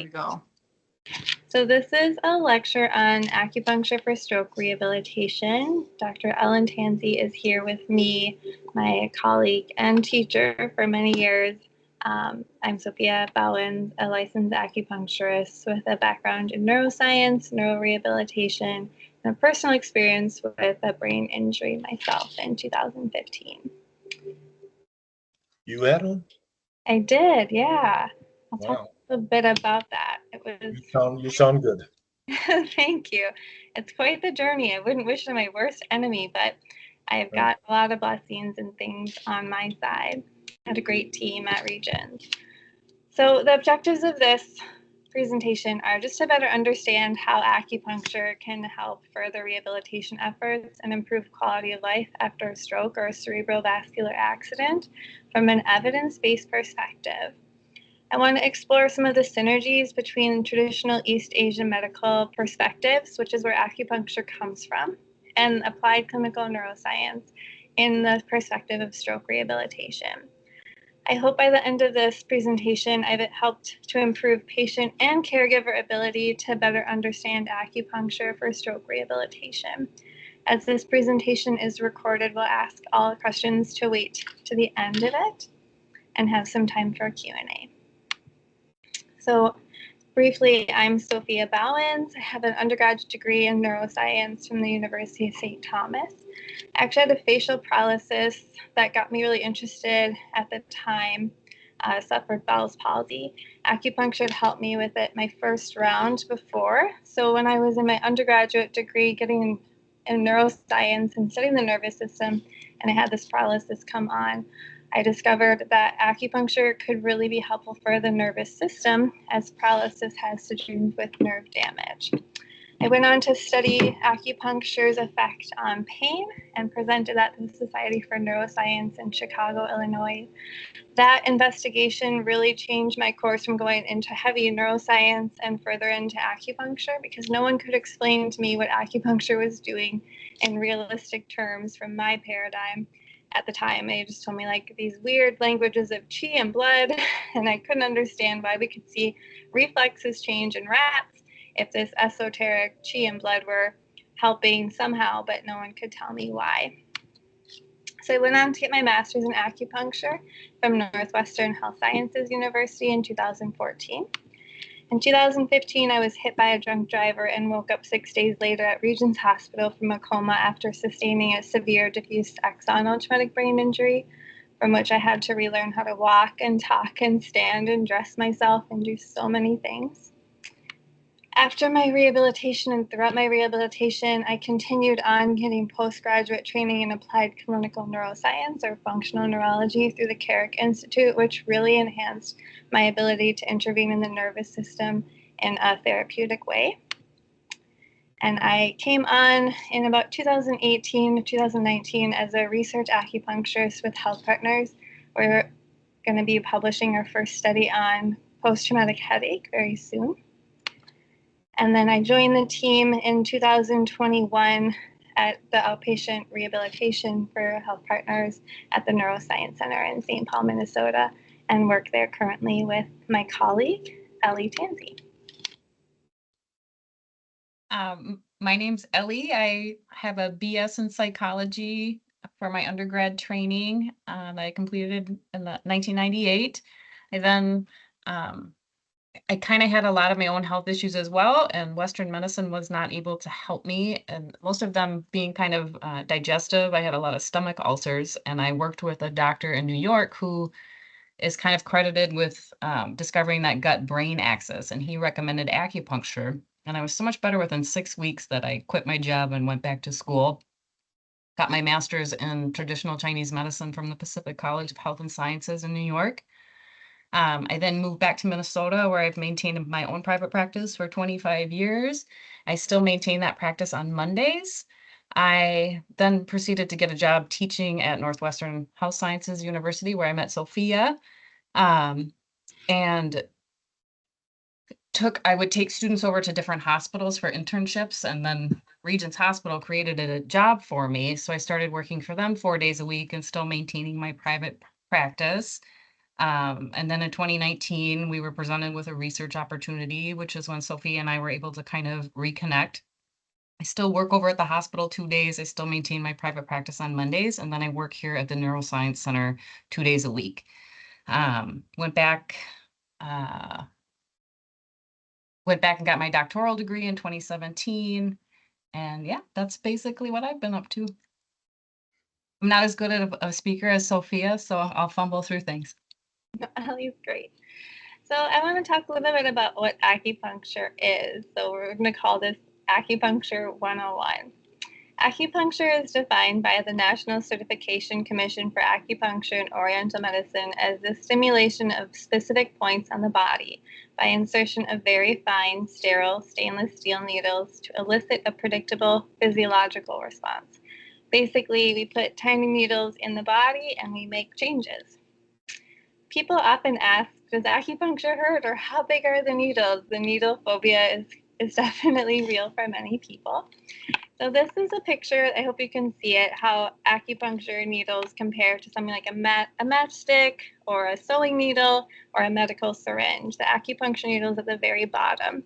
go. So this is a lecture on acupuncture for stroke rehabilitation. Dr. Ellen Tansey is here with me, my colleague and teacher for many years. I'm Sophia Bowens, a licensed acupuncturist with a background in neuroscience, neurorehabilitation, and a personal experience with a brain injury myself in 2015. You had one? I did, yeah. I'll Wow. talk a bit about that. It was. You sound good. Thank you. It's quite the journey. I wouldn't wish it on my worst enemy, but I've got a lot of blessings and things on my side. I had a great team at Regions. So the objectives of this presentation are just to better understand how acupuncture can help further rehabilitation efforts and improve quality of life after a stroke or a cerebrovascular accident from an evidence-based perspective. I want to explore some of the synergies between traditional East Asian medical perspectives, which is where acupuncture comes from, and applied clinical neuroscience in the perspective of stroke rehabilitation. I hope by the end of this presentation, I've helped to improve patient and caregiver ability to better understand acupuncture for stroke rehabilitation. As this presentation is recorded, we'll ask all questions to wait to the end of it and have some time for Q&A. So briefly, I'm Sophia Bowens. I have an undergraduate degree in neuroscience from the University of St. Thomas. I actually had a facial paralysis that got me really interested at the time. I suffered Bell's palsy. Acupuncture had helped me with it my first round before. So when I was in my undergraduate degree getting in neuroscience and studying the nervous system, and I had this paralysis come on, I discovered that acupuncture could really be helpful for the nervous system, as paralysis has to do with nerve damage. I went on to study acupuncture's effect on pain and presented that to the Society for Neuroscience in Chicago, Illinois. That investigation really changed my course from going into heavy neuroscience and further into acupuncture, because no one could explain to me what acupuncture was doing in realistic terms from my paradigm. At the time, they just told me like these weird languages of chi and blood, and I couldn't understand why we could see reflexes change in rats if this esoteric chi and blood were helping somehow, but no one could tell me why. So I went on to get my master's in acupuncture from Northwestern Health Sciences University in 2014. In 2015, I was hit by a drunk driver and woke up 6 days later at Regions Hospital from a coma after sustaining a severe diffuse axonal traumatic brain injury, from which I had to relearn how to walk and talk and stand and dress myself and do so many things. After my rehabilitation and throughout my rehabilitation, I continued on getting postgraduate training in applied clinical neuroscience or functional neurology through the Carrick Institute, which really enhanced my ability to intervene in the nervous system in a therapeutic way. And I came on in about 2018 to 2019 as a research acupuncturist with Health Partners. We're going to be publishing our first study on post-traumatic headache very soon. And then I joined the team in 2021 at the outpatient rehabilitation for Health Partners at the Neuroscience Center in St. Paul, Minnesota, and work there currently with my colleague, Ellie Tansey. My name's Ellie. I have a BS in psychology for my undergrad training that I completed in 1998. I then I kind of had a lot of my own health issues as well, and Western medicine was not able to help me, and most of them being kind of digestive. I had a lot of stomach ulcers, and I worked with a doctor in New York who is kind of credited with discovering that gut-brain axis, and he recommended acupuncture, and I was so much better within 6 weeks that I quit my job and went back to school. Got my master's in traditional Chinese medicine from the Pacific College of Health and Sciences in New York. I then moved back to Minnesota, where I've maintained my own private practice for 25 years. I still maintain that practice on Mondays. I then proceeded to get a job teaching at Northwestern Health Sciences University, where I met Sophia, and I would take students over to different hospitals for internships, and then Regions Hospital created a job for me. So I started working for them 4 days a week and still maintaining my private practice. And then in 2019, we were presented with a research opportunity, which is when Sophie and I were able to kind of reconnect. I still work over at the hospital 2 days. I still maintain my private practice on Mondays, and then I work here at the Neuroscience Center 2 days a week. Went back, uh, went back and got my doctoral degree in 2017. And yeah, that's basically what I've been up to. I'm not as good at a speaker as Sophia, so I'll fumble through things. Ellie's great. So I want to talk a little bit about what acupuncture is. So we're going to call this Acupuncture 101. Acupuncture is defined by the National Certification Commission for Acupuncture and Oriental Medicine as the stimulation of specific points on the body by insertion of very fine, sterile stainless steel needles to elicit a predictable physiological response. Basically, we put tiny needles in the body and we make changes. People often ask, does acupuncture hurt or how big are the needles? The needle phobia is definitely real for many people. So this is a picture, I hope you can see it, how acupuncture needles compare to something like a matchstick or a sewing needle or a medical syringe. The acupuncture needle is at the very bottom.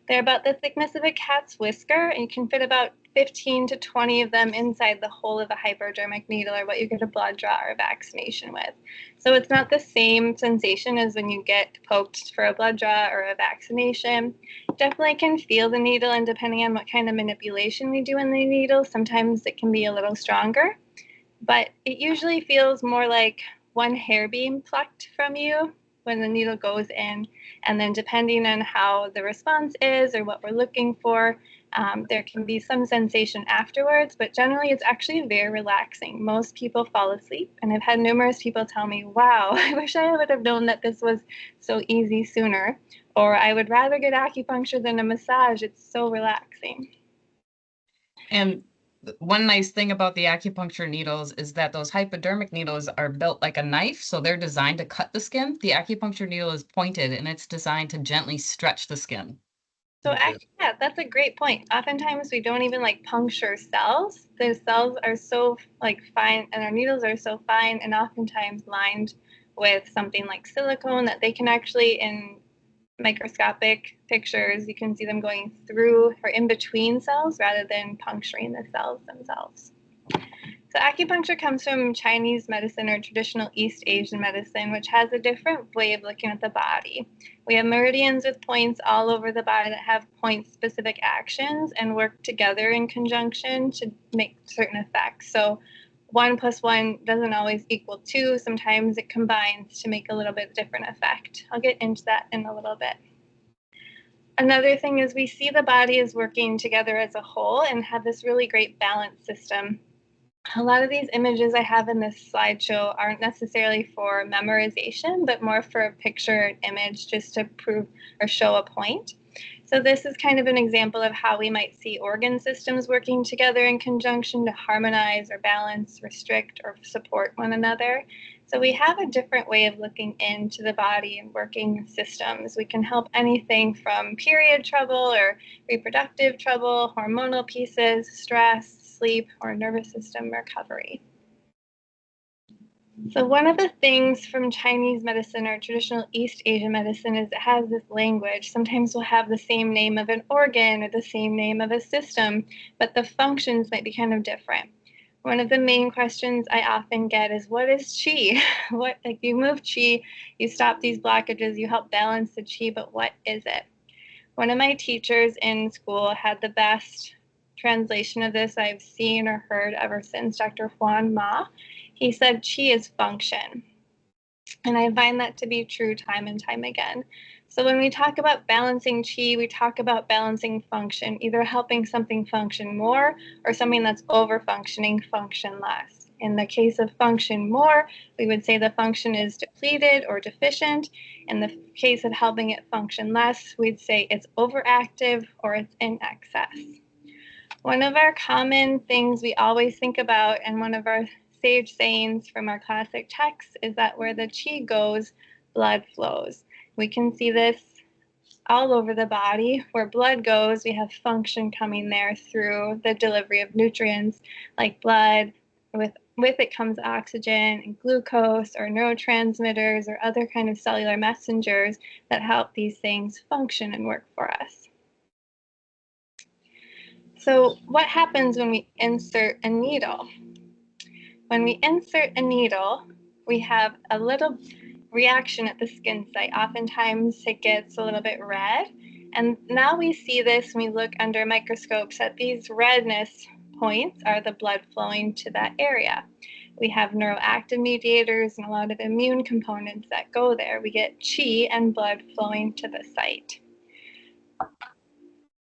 They're about the thickness of a cat's whisker, and you can fit about 15 to 20 of them inside the hole of a hypodermic needle, or what you get a blood draw or a vaccination with. So it's not the same sensation as when you get poked for a blood draw or a vaccination. Definitely can feel the needle, and depending on what kind of manipulation we do in the needle, sometimes it can be a little stronger. But it usually feels more like one hair being plucked from you when the needle goes in. And then depending on how the response is or what we're looking for, there can be some sensation afterwards, but generally it's actually very relaxing. Most people fall asleep, and I've had numerous people tell me, wow, I wish I would have known that this was so easy sooner, or I would rather get acupuncture than a massage. It's so relaxing. And one nice thing about the acupuncture needles is that those hypodermic needles are built like a knife, so they're designed to cut the skin. The acupuncture needle is pointed and it's designed to gently stretch the skin. So actually, yeah, that's a great point. Oftentimes we don't even like puncture cells. The cells are so like fine and our needles are so fine and oftentimes lined with something like silicone that they can actually, in microscopic pictures, you can see them going through or in between cells rather than puncturing the cells themselves. So acupuncture comes from Chinese medicine or traditional East Asian medicine, which has a different way of looking at the body. We have meridians with points all over the body that have point-specific actions and work together in conjunction to make certain effects. So 1 + 1 doesn't always equal 2. Sometimes it combines to make a little bit different effect. I'll get into that in a little bit. Another thing is we see the body as working together as a whole and have this really great balance system. A lot of these images I have in this slideshow aren't necessarily for memorization, but more for a picture image just to prove or show a point. So this is kind of an example of how we might see organ systems working together in conjunction to harmonize or balance, restrict, or support one another. So we have a different way of looking into the body and working systems. We can help anything from period trouble or reproductive trouble, hormonal pieces, stress, sleep, or nervous system recovery. So one of the things from Chinese medicine or traditional East Asian medicine is it has this language. Sometimes we'll have the same name of an organ or the same name of a system, but the functions might be kind of different. One of the main questions I often get is, what is qi? Like you move qi, you stop these blockages, you help balance the qi, but what is it? One of my teachers in school had the best translation of this I've seen or heard ever since, Dr. Juan Ma. He said, qi is function. And I find that to be true time and time again. So when we talk about balancing qi, we talk about balancing function, either helping something function more or something that's over-functioning function less. In the case of function more, we would say the function is depleted or deficient. In the case of helping it function less, we'd say it's overactive or it's in excess. One of our common things we always think about, and one of our sage sayings from our classic texts, is that where the qi goes, blood flows. We can see this all over the body. Where blood goes, we have function coming there through the delivery of nutrients like blood, with with it comes oxygen and glucose or neurotransmitters or other kind of cellular messengers that help these things function and work for us. So what happens when we insert a needle? When we insert a needle, we have a little reaction at the skin site. Oftentimes it gets a little bit red. And now we see this when we look under microscopes that these redness points are the blood flowing to that area. We have neuroactive mediators and a lot of immune components that go there. We get qi and blood flowing to the site.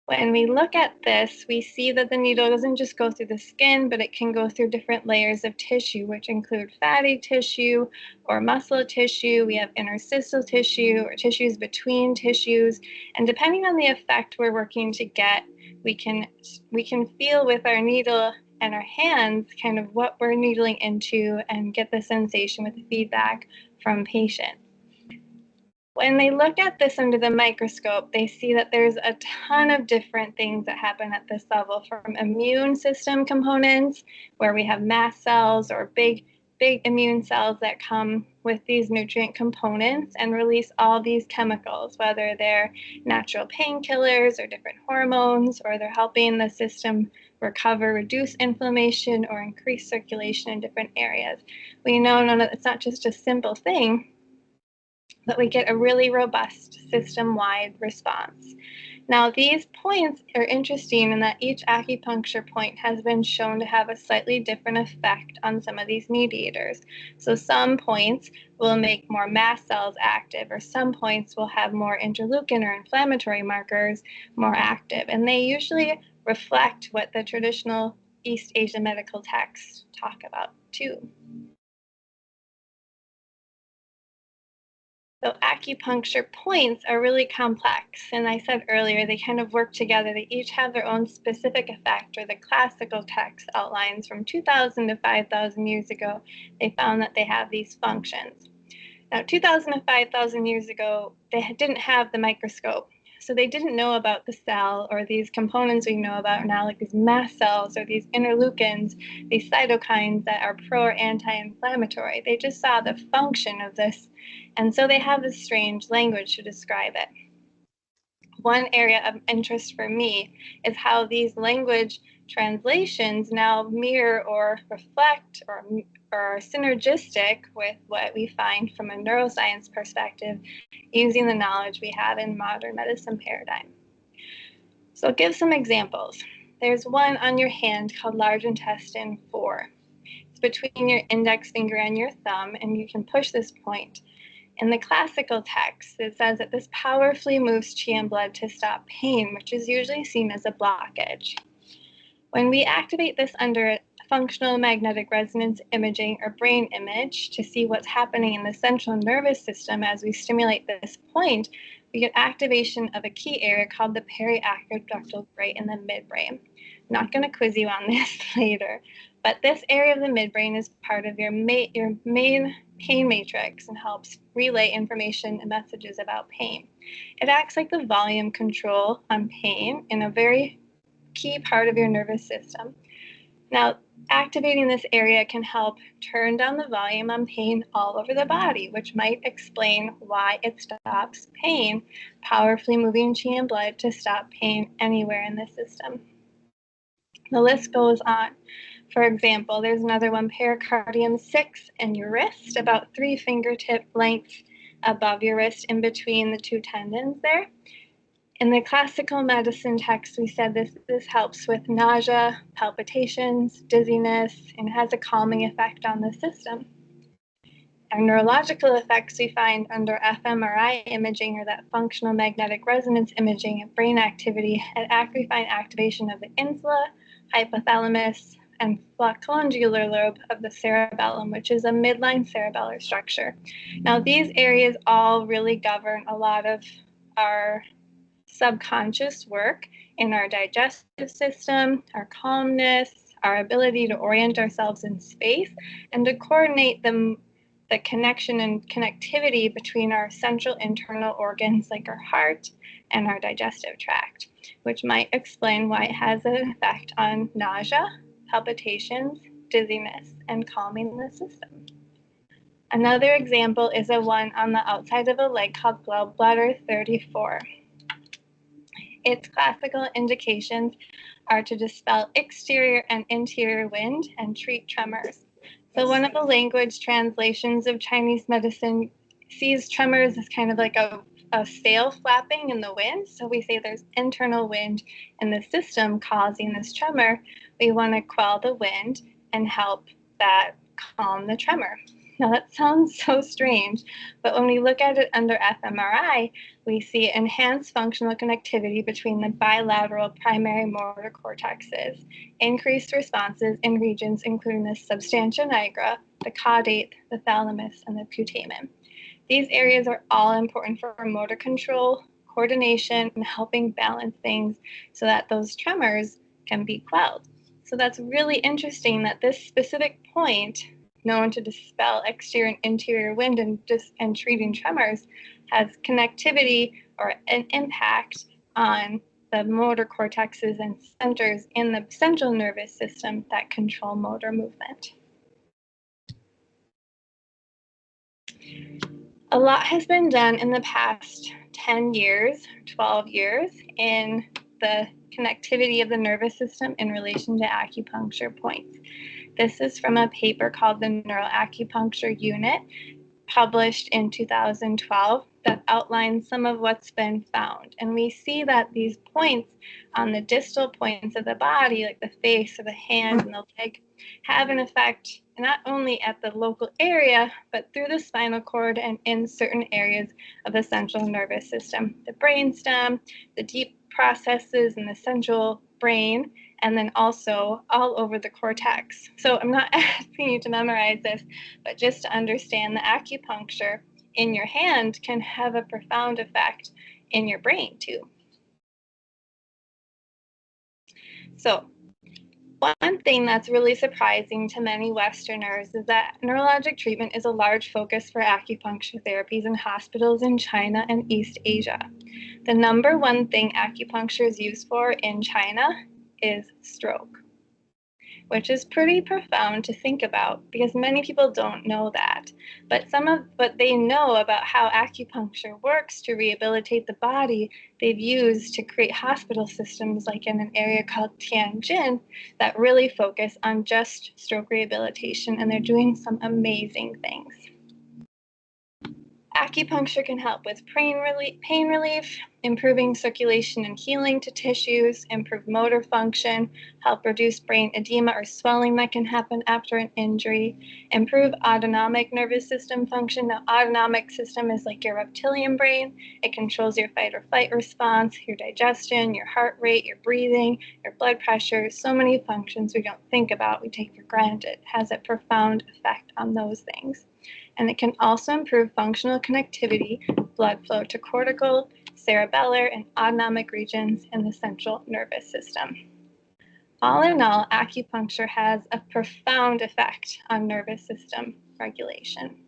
When we look at this, we see that the needle doesn't just go through the skin, but it can go through different layers of tissue, which include fatty tissue or muscle tissue. We have interstitial tissue or tissues between tissues. And depending on the effect we're working to get, we can feel with our needle and our hands kind of what we're needling into and get the sensation with the feedback from patient. When they look at this under the microscope, they see that there's a ton of different things that happen at this level, from immune system components, where we have mast cells or big immune cells that come with these nutrient components and release all these chemicals, whether they're natural painkillers or different hormones, or they're helping the system recover, reduce inflammation, or increase circulation in different areas. We know it's not just a simple thing, but we get a really robust system-wide response. Now, these points are interesting in that each acupuncture point has been shown to have a slightly different effect on some of these mediators. So some points will make more mast cells active, or some points will have more interleukin or inflammatory markers more active. And they usually reflect what the traditional East Asian medical texts talk about too. So acupuncture points are really complex. And I said earlier, they kind of work together. They each have their own specific effect, or the classical text outlines from 2,000 to 5,000 years ago. They found that they have these functions. Now, 2,000 to 5,000 years ago, they didn't have the microscope. So they didn't know about the cell or these components we know about now, like these mast cells or these interleukins, these cytokines that are pro or anti-inflammatory. They just saw the function of this. And so they have this strange language to describe it. One area of interest for me is how these language translations now mirror or reflect or are synergistic with what we find from a neuroscience perspective using the knowledge we have in modern medicine paradigm. So I'll give some examples. There's one on your hand called large intestine 4. It's between your index finger and your thumb, and you can push this point. In the classical text, it says that this powerfully moves qi and blood to stop pain, which is usually seen as a blockage. When we activate this under functional magnetic resonance imaging or brain image to see what's happening in the central nervous system as we stimulate this point, we get activation of a key area called the periaqueductal right in the midbrain. I'm not going to quiz you on this later, but this area of the midbrain is part of your main pain matrix and helps relay information and messages about pain. It acts like the volume control on pain in a very key part of your nervous system. Now, activating this area can help turn down the volume on pain all over the body, which might explain why it stops pain, powerfully moving qi and blood to stop pain anywhere in the system. The list goes on. For example, there's another one, pericardium 6 in your wrist, about 3 fingertip lengths above your wrist in between the 2 tendons there. In the classical medicine text, we said this helps with nausea, palpitations, dizziness, and has a calming effect on the system. Our neurological effects we find under fMRI imaging, or that functional magnetic resonance imaging of brain activity, we find activation of the insula, hypothalamus, and colungular lobe of the cerebellum, which is a midline cerebellar structure. Now, these areas all really govern a lot of our subconscious work in our digestive system, our calmness, our ability to orient ourselves in space, and to coordinate the connection and connectivity between our central internal organs like our heart and our digestive tract, which might explain why it has an effect on nausea, palpitations, dizziness, and calming the system. Another example is a one on the outside of a leg called gallbladder 34. Its classical indications are to dispel exterior and interior wind and treat tremors. So one of the language translations of Chinese medicine sees tremors as kind of like a sail flapping in the wind. So we say there's internal wind in the system causing this tremor. We want to quell the wind and help that calm the tremor. Now that sounds so strange, but when we look at it under fMRI, we see enhanced functional connectivity between the bilateral primary motor cortexes, increased responses in regions including the substantia nigra, the caudate, the thalamus, and the putamen. These areas are all important for motor control, coordination, and helping balance things so that those tremors can be quelled. So that's really interesting that this specific point, known to dispel exterior and interior wind and treating tremors, has connectivity or an impact on the motor cortexes and centers in the central nervous system that control motor movement. A lot has been done in the past 10 years, 12 years in the connectivity of the nervous system in relation to acupuncture points. This is from a paper called the Neuroacupuncture Unit, published in 2012, that outlines some of what's been found. And we see that these points on the distal points of the body, like the face or the hand and the leg, have an effect not only at the local area, but through the spinal cord and in certain areas of the central nervous system, the brainstem, the deep processes in the central brain, and then also all over the cortex. So I'm not asking you to memorize this, but just to understand the acupuncture in your hand can have a profound effect in your brain too. So one thing that's really surprising to many Westerners is that neurologic treatment is a large focus for acupuncture therapies in hospitals in China and East Asia. The number one thing acupuncture is used for in China is stroke, which is pretty profound to think about because many people don't know that. But some of what they know about how acupuncture works to rehabilitate the body, they've used to create hospital systems like in an area called Tianjin that really focus on just stroke rehabilitation, and they're doing some amazing things. Acupuncture can help with pain relief, improving circulation and healing to tissues, improve motor function, help reduce brain edema or swelling that can happen after an injury, improve autonomic nervous system function. Now, autonomic system is like your reptilian brain. It controls your fight or flight response, your digestion, your heart rate, your breathing, your blood pressure. So many functions we don't think about, we take for granted. It has a profound effect on those things. And it can also improve functional connectivity, blood flow to cortical, cerebellar, and autonomic regions in the central nervous system. All in all, acupuncture has a profound effect on nervous system regulation.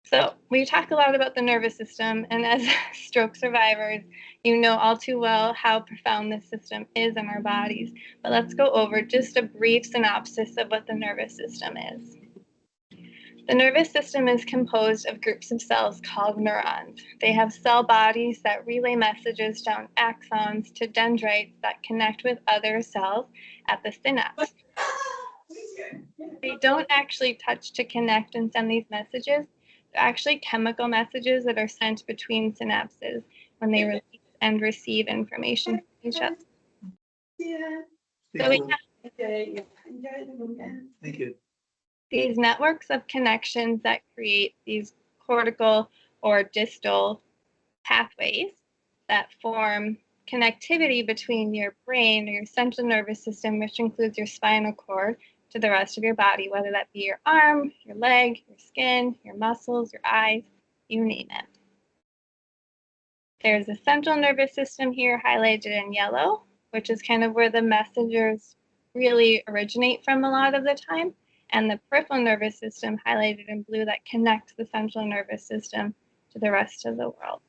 So we talk a lot about the nervous system, and as stroke survivors, you know all too well how profound this system is in our bodies. But let's go over just a brief synopsis of what the nervous system is. The nervous system is composed of groups of cells called neurons. They have cell bodies that relay messages down axons to dendrites that connect with other cells at the synapse. They don't actually touch to connect and send these messages. They're actually chemical messages that are sent between synapses when they release and receive information from each other. So we have Thank you. these networks of connections that create these cortical or distal pathways that form connectivity between your brain or your central nervous system, which includes your spinal cord, to the rest of your body, whether that be your arm, your leg, your skin, your muscles, your eyes, you name it. There's a central nervous system here highlighted in yellow, which is kind of where the messengers really originate from a lot of the time, and the peripheral nervous system highlighted in blue that connects the central nervous system to the rest of the world.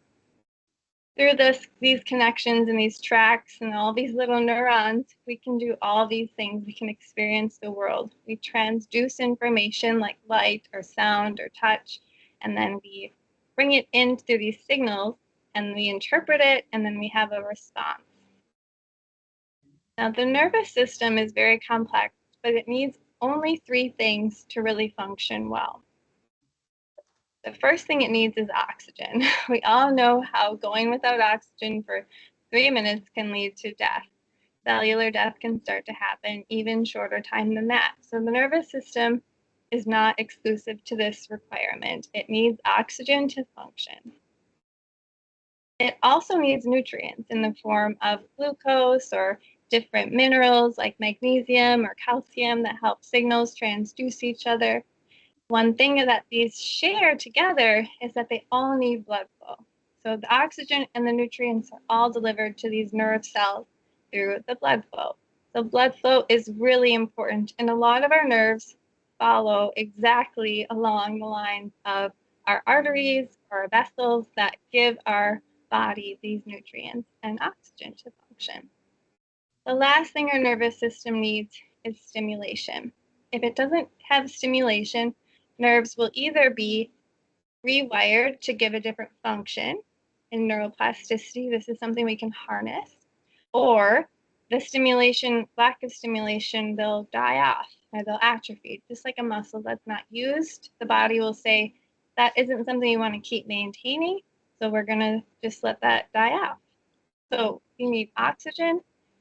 Through these connections and these tracks and all these little neurons, we can do all these things. We can experience the world. We transduce information like light or sound or touch, and then we bring it in through these signals, and we interpret it, and then we have a response. Now, the nervous system is very complex, but it needs only three things to really function well. The first thing it needs is oxygen. We all know how going without oxygen for 3 minutes can lead to death. Cellular death can start to happen even shorter time than that. So the nervous system is not exclusive to this requirement. It needs oxygen to function. It also needs nutrients in the form of glucose or different minerals like magnesium or calcium that help signals transduce each other. One thing that these share together is that they all need blood flow. So the oxygen and the nutrients are all delivered to these nerve cells through the blood flow. So blood flow is really important, and a lot of our nerves follow exactly along the lines of our arteries or vessels that give our body these nutrients and oxygen to function. The last thing our nervous system needs is stimulation. If it doesn't have stimulation, nerves will either be rewired to give a different function. In neuroplasticity, this is something we can harness, or the stimulation, lack of stimulation, they'll die off or they'll atrophy. Just like a muscle that's not used, the body will say, that isn't something you want to keep maintaining, so we're going to just let that die off. So you need oxygen,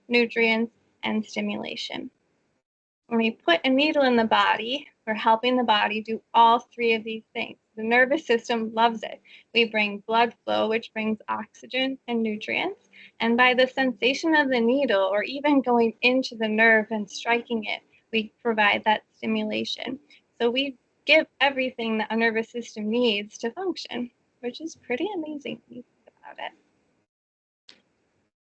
nutrients, and stimulation. When we put a needle in the body, we're helping the body do all three of these things. The nervous system loves it. We bring blood flow, which brings oxygen and nutrients. And by the sensation of the needle, or even going into the nerve and striking it, we provide that stimulation. So we give everything that a nervous system needs to function, which is pretty amazing when you think about it.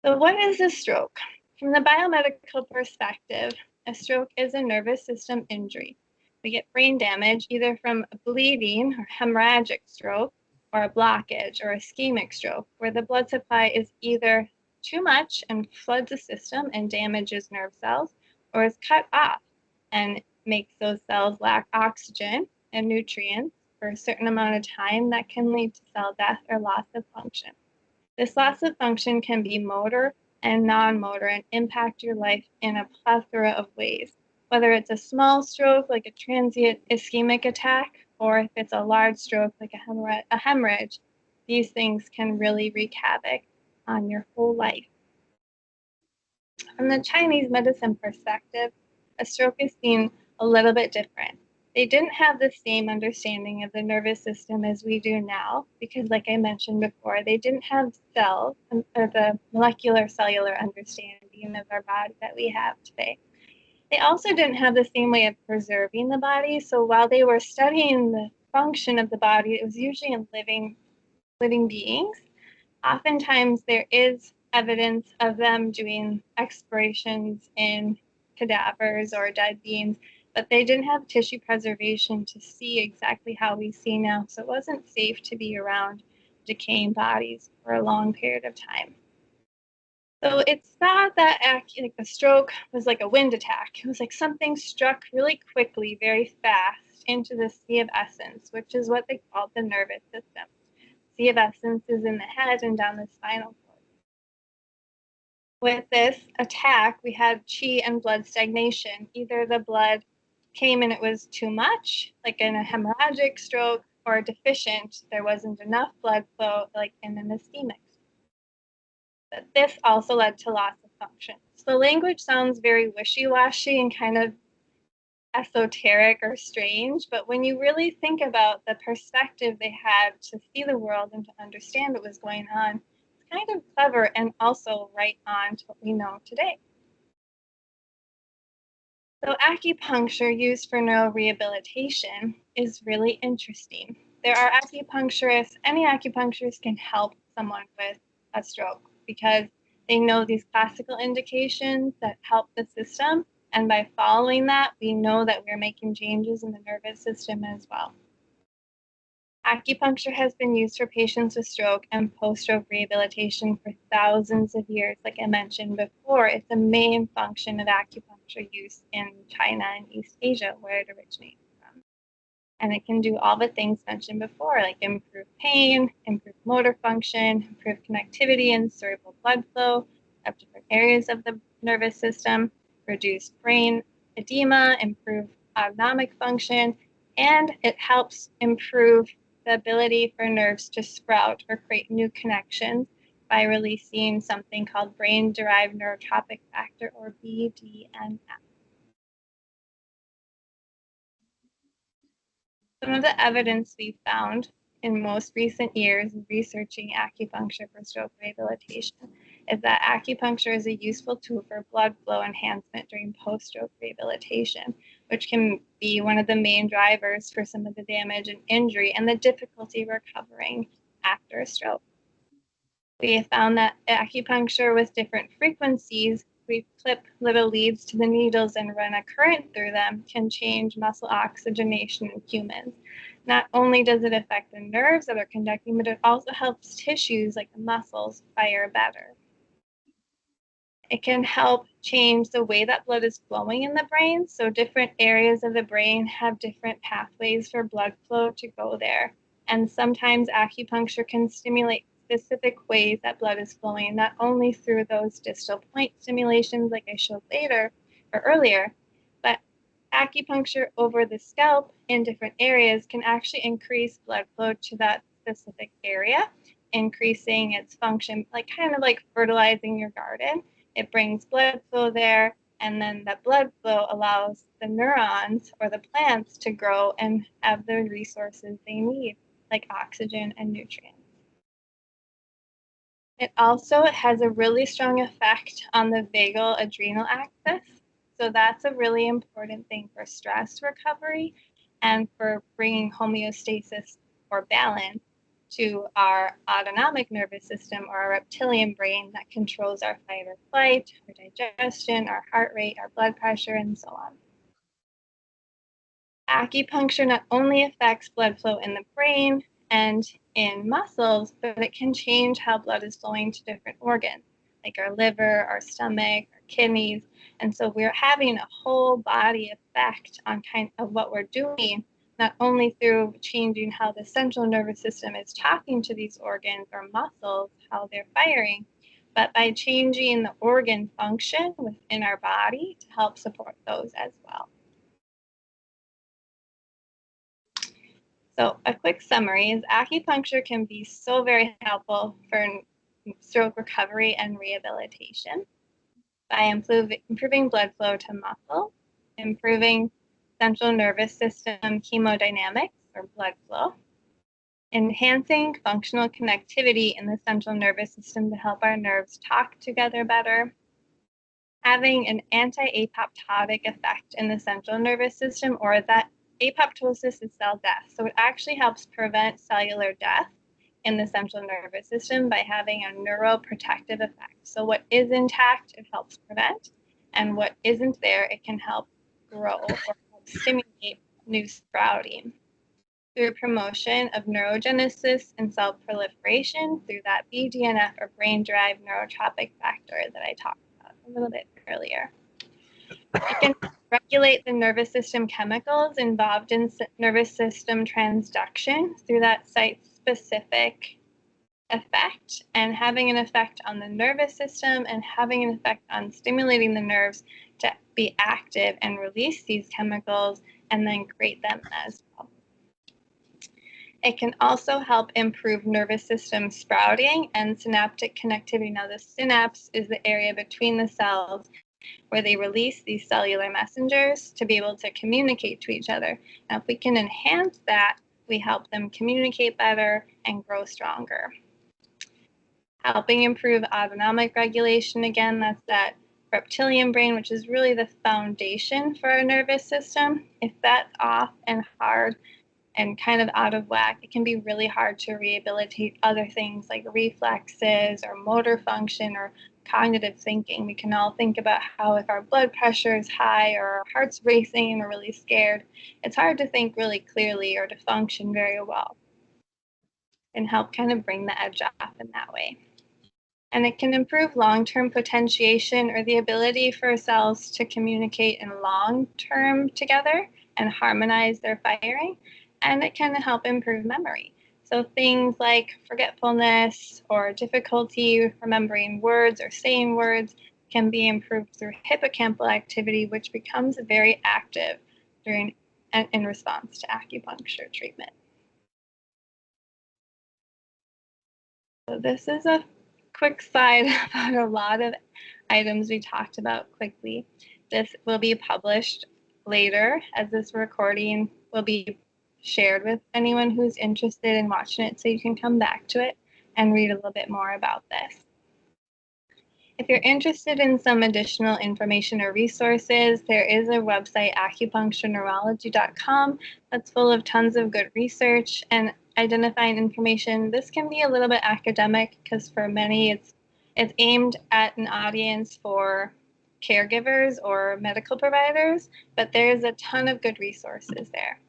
So what is a stroke? From the biomedical perspective, a stroke is a nervous system injury. We get brain damage either from a bleeding or hemorrhagic stroke, or a blockage or ischemic stroke, where the blood supply is either too much and floods the system and damages nerve cells, or is cut off and makes those cells lack oxygen and nutrients for a certain amount of time that can lead to cell death or loss of function. This loss of function can be motor and non-motor and impact your life in a plethora of ways, whether it's a small stroke like a transient ischemic attack, or if it's a large stroke like a hemorrhage. These things can really wreak havoc on your whole life. From the Chinese medicine perspective, a stroke is seen a little bit different. They didn't have the same understanding of the nervous system as we do now, because like I mentioned before, they didn't have cells or the molecular cellular understanding of our body that we have today. They also didn't have the same way of preserving the body. So while they were studying the function of the body, it was usually in living beings. Oftentimes there is evidence of them doing explorations in cadavers or dead beings, but they didn't have tissue preservation to see exactly how we see now. So it wasn't safe to be around decaying bodies for a long period of time. So it's thought that like a stroke was like a wind attack. It was like something struck really quickly, very fast into the sea of essence, which is what they called the nervous system. Sea of essence is in the head and down the spinal cord. With this attack, we had qi and blood stagnation. Either the blood came and it was too much, like in a hemorrhagic stroke, or deficient, there wasn't enough blood flow, like in an ischemic. But this also led to loss of function. So the language sounds very wishy-washy and kind of esoteric or strange, but when you really think about the perspective they had to see the world and to understand what was going on, it's kind of clever and also right on to what we know today. So acupuncture used for neurorehabilitation is really interesting. There are acupuncturists, any acupuncturist can help someone with a stroke because they know these classical indications that help the system. And by following that, we know that we're making changes in the nervous system as well. Acupuncture has been used for patients with stroke and post-stroke rehabilitation for thousands of years. Like I mentioned before, it's a main function of acupuncture use in China and East Asia, where it originates from. And it can do all the things mentioned before, like improve pain, improve motor function, improve connectivity and cerebral blood flow of different areas of the nervous system, reduce brain edema, improve autonomic function, and it helps improve the ability for nerves to sprout or create new connections by releasing something called brain-derived neurotrophic factor, or BDNF. Some of the evidence we've found in most recent years in researching acupuncture for stroke rehabilitation is that acupuncture is a useful tool for blood flow enhancement during post-stroke rehabilitation, which can be one of the main drivers for some of the damage and injury and the difficulty recovering after a stroke. We have found that acupuncture with different frequencies, we clip little leads to the needles and run a current through them, can change muscle oxygenation in humans. Not only does it affect the nerves that are conducting, but it also helps tissues like the muscles fire better. It can help change the way that blood is flowing in the brain. So different areas of the brain have different pathways for blood flow to go there. And sometimes acupuncture can stimulate specific ways that blood is flowing, not only through those distal point stimulations like I showed later or earlier, but acupuncture over the scalp in different areas can actually increase blood flow to that specific area, increasing its function, like kind of like fertilizing your garden. It brings blood flow there, and then that blood flow allows the neurons or the plants to grow and have the resources they need, like oxygen and nutrients. It also has a really strong effect on the vagal adrenal axis. So that's a really important thing for stress recovery and for bringing homeostasis or balance to our autonomic nervous system, or our reptilian brain that controls our fight or flight, our digestion, our heart rate, our blood pressure, and so on. Acupuncture not only affects blood flow in the brain and in muscles, but it can change how blood is flowing to different organs, like our liver, our stomach, our kidneys. And so we're having a whole body effect on kind of what we're doing, not only through changing how the central nervous system is talking to these organs or muscles, how they're firing, but by changing the organ function within our body to help support those as well. So a quick summary is acupuncture can be so very helpful for stroke recovery and rehabilitation by improving blood flow to muscle, improving central nervous system hemodynamics or blood flow, enhancing functional connectivity in the central nervous system to help our nerves talk together better, having an anti-apoptotic effect in the central nervous system, or that apoptosis is cell death. So it actually helps prevent cellular death in the central nervous system by having a neuroprotective effect. So what is intact, it helps prevent, and what isn't there, it can help grow or help stimulate new sprouting through promotion of neurogenesis and cell proliferation through that BDNF, or brain-derived neurotrophic factor that I talked about a little bit earlier. It can regulate the nervous system chemicals involved in nervous system transduction through that site-specific effect, and having an effect on the nervous system and having an effect on stimulating the nerves to be active and release these chemicals and then create them as well. It can also help improve nervous system sprouting and synaptic connectivity. Now, the synapse is the area between the cells where they release these cellular messengers to be able to communicate to each other. Now, if we can enhance that, we help them communicate better and grow stronger. Helping improve autonomic regulation, again, that's that reptilian brain, which is really the foundation for our nervous system. If that's off and hard and kind of out of whack, it can be really hard to rehabilitate other things like reflexes or motor function or cognitive thinking. We can all think about how if our blood pressure is high or our heart's racing and we're really scared, it's hard to think really clearly or to function very well. and help kind of bring the edge off in that way. And it can improve long-term potentiation, or the ability for cells to communicate in long-term together and harmonize their firing. And it can help improve memory. So things like forgetfulness or difficulty remembering words or saying words can be improved through hippocampal activity, which becomes very active in response to acupuncture treatment. So this is a quick slide about a lot of items we talked about quickly. This will be published later, as this recording will be shared with anyone who's interested in watching it, so you can come back to it and read a little bit more about this. If you're interested in some additional information or resources, there is a website, acupunctureneurology.com, that's full of tons of good research and identifying information. This can be a little bit academic because for many it's aimed at an audience for caregivers or medical providers, but there's a ton of good resources there.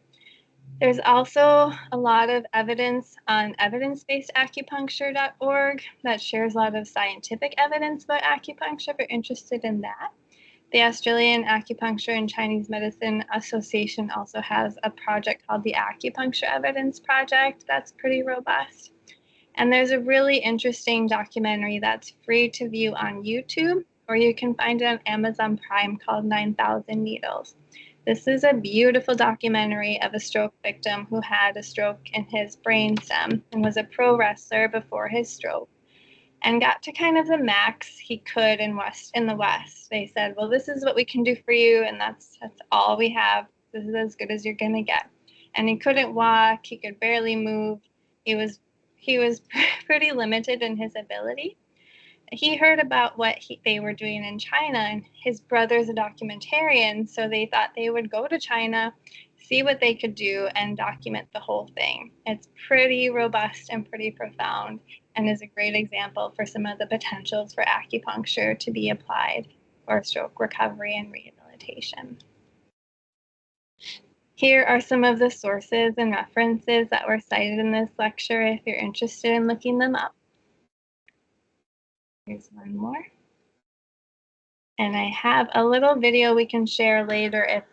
There's also a lot of evidence on evidencebasedacupuncture.org that shares a lot of scientific evidence about acupuncture if you're interested in that. The Australian Acupuncture and Chinese Medicine Association also has a project called the Acupuncture Evidence Project that's pretty robust. And there's a really interesting documentary that's free to view on YouTube, or you can find it on Amazon Prime, called 9,000 Needles. This is a beautiful documentary of a stroke victim who had a stroke in his brainstem and was a pro wrestler before his stroke and got to kind of the max he could in the West. They said, well, this is what we can do for you, and that's all we have. This is as good as you're gonna get. And he couldn't walk, he could barely move. He was pretty limited in his ability. He heard about what they were doing in China, and his brother's a documentarian, so they thought they would go to China, see what they could do, and document the whole thing. It's pretty robust and pretty profound, and is a great example for some of the potentials for acupuncture to be applied for stroke recovery and rehabilitation. Here are some of the sources and references that were cited in this lecture if you're interested in looking them up. Here's one more. And I have a little video we can share later if